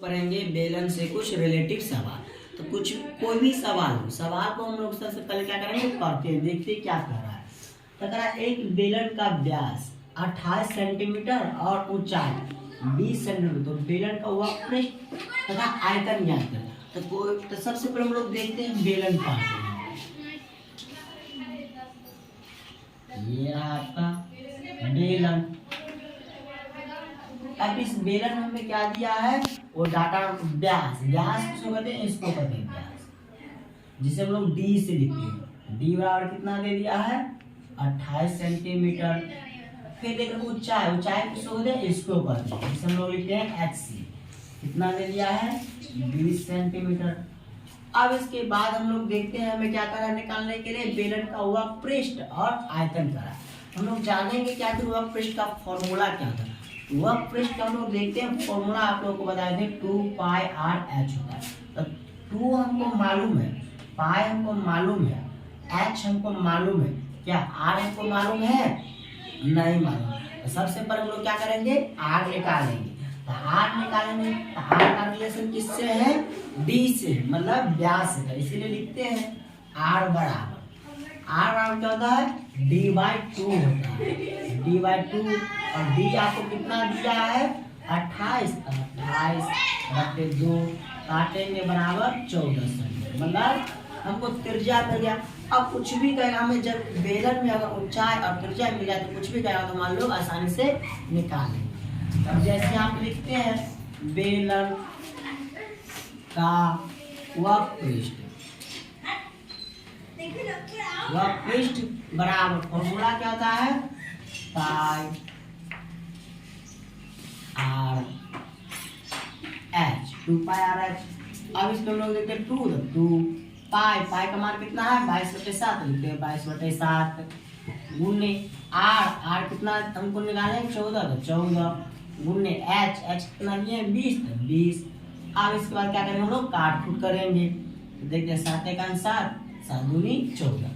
पढ़ेंगे बेलन से कुछ रिलेटिव सवाल। तो कुछ कोई भी सवाल हो, सवाल को हम लोग सबसे पहले क्या करेंगे, पढ़ते हैं, देखते हैं क्या कह रहा है। तो कह रहा है एक बेलन का व्यास 28 सेंटीमीटर और ऊंचाई 20 सेंटीमीटर, तो बेलन का वह पृष्ठ तथा आयतन ज्ञात करें। तो सबसे पहले हम लोग देखते हैं बेलन पाते हैं। ये रहा आपका बेलन। अब इस बेलन में हमें क्या दिया है, वो डाटा व्यास, व्यास किसको कहते हैं, इसको कहते हैं व्यास, जिसे हम लोग डी से लिखते हैं। डी बराबर कितना दे दिया है, 28 सेंटीमीटर। फिर देखो ऊंचाई, ऊंचाई किसको कहते हैं, इसको कहते हैं, जिसे हम लोग लिखते हैं एच सी। कितना दे दिया है, 20 सेंटीमीटर। अब इसके बाद हम लोग देखते हैं हमें क्या करना है, निकालने के लिए बेलन का हुआ पृष्ठ और आयतन करा। हम लोग जानेंगे क्या कि हुआ पृष्ठ का फॉर्मूला क्या था। वह पृष्ठ का हम लोग देखते हैं, फॉर्मूला आप लोगों को बताए थे, 2πr/h होता है। तो 2 हमको मालूम है, पाई हमको मालूम है, h हमको मालूम है, क्या r हमको मालूम है, नहीं मालूम। तो सबसे पहले हम लोग क्या करेंगे, r निकालेंगे। तो r निकालेंगे तो r का रिलेशन किससे है, d से, मतलब व्यास से। इसीलिए लिखते हैं r बराबर क्या होता है, d/2 होता है, d/2। और d आपको कितना दिया है, 28, 28/2 काटेंगे बराबर 14 सेंटीमीटर, मतलब हमको त्रिज्या मिल गया। अब कुछ भी कहेगा हमें, जब बेलन में अगर ऊंचाई और त्रिज्या मिल जाए तो कुछ भी कहेगा तो मान लो आसानी से निकाल लेंगे। अब जैसे आप लिखते हैं बेलन का वह पृष्ठ, वह पृष्ठ बराबर फॉर्मूला क्या होता है, पाई आर एच, 2πr/h। अब इसको हम लोग देखते हैं 2 पाई, पाई का मान कितना है, 22/7 लिखते हैं, 22/7 गुने आर कितना हमको निकालें, 14, तो 14 गुने एच कितना दिए, 20, तो 20। अब इसके बाद क्या करेंगे, हम लोग काट फूट करेंगे। तो देखते हैं 7 का 7, 7 दूनी 14।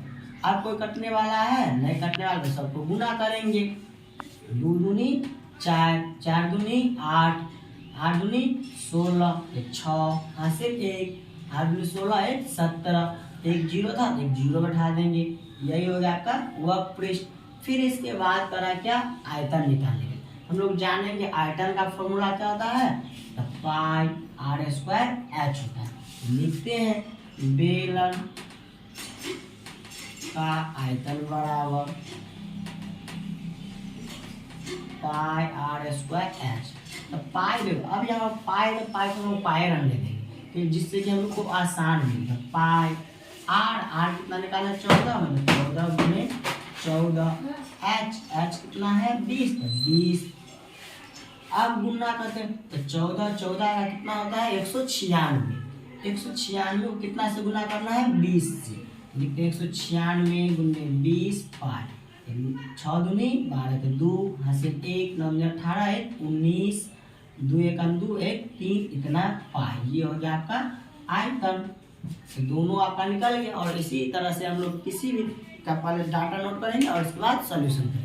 अब कोई कटने वाला है, नहीं कटने वाला, तो सबको गुना करेंगे। 2 दूनी 4, 4 दूनी 8, 8 दूनी 16, 6 हासिल 1, 8 दूनी 16, 1 17, एक जीरो था, एक जीरो बैठा देंगे। यही हो गया आपका वह पृष्ठ। फिर इसके बाद करा क्या, आयतन निकालेंगे। हम लोग जानेंगे आयतन का फॉर्मूला क्या होता है, तो पाई r² h होता है। लिखते हैं बेलन का आयतन बराबर पाई r² h। तो पाई देखो, अब यहाँ पाई को हम पाई रन ले देंगे, तो जिससे कि हम लोग को आसान मिलेगा। पाई r कितना निकाला, 14, मतलब 14 गुने 14, h कितना है, 20, तो 20। अब गुना करते हैं तो 14 का कितना होता है, 196। 196 को कितना से गुना करना है, 20 से। लिखते हैं 196 गुने 20 पाई, 6 दूनी 12 के 2 हासिल 1, 9 18, 1 19, 2 1 2 1 3, इतना पाई। ये हो गया आपका आयतन। तो दोनों आपका निकल गया। और इसी तरह से हम लोग किसी भी का पहले डाटा नोट करेंगे और उसके बाद सॉल्यूशन करेंगे।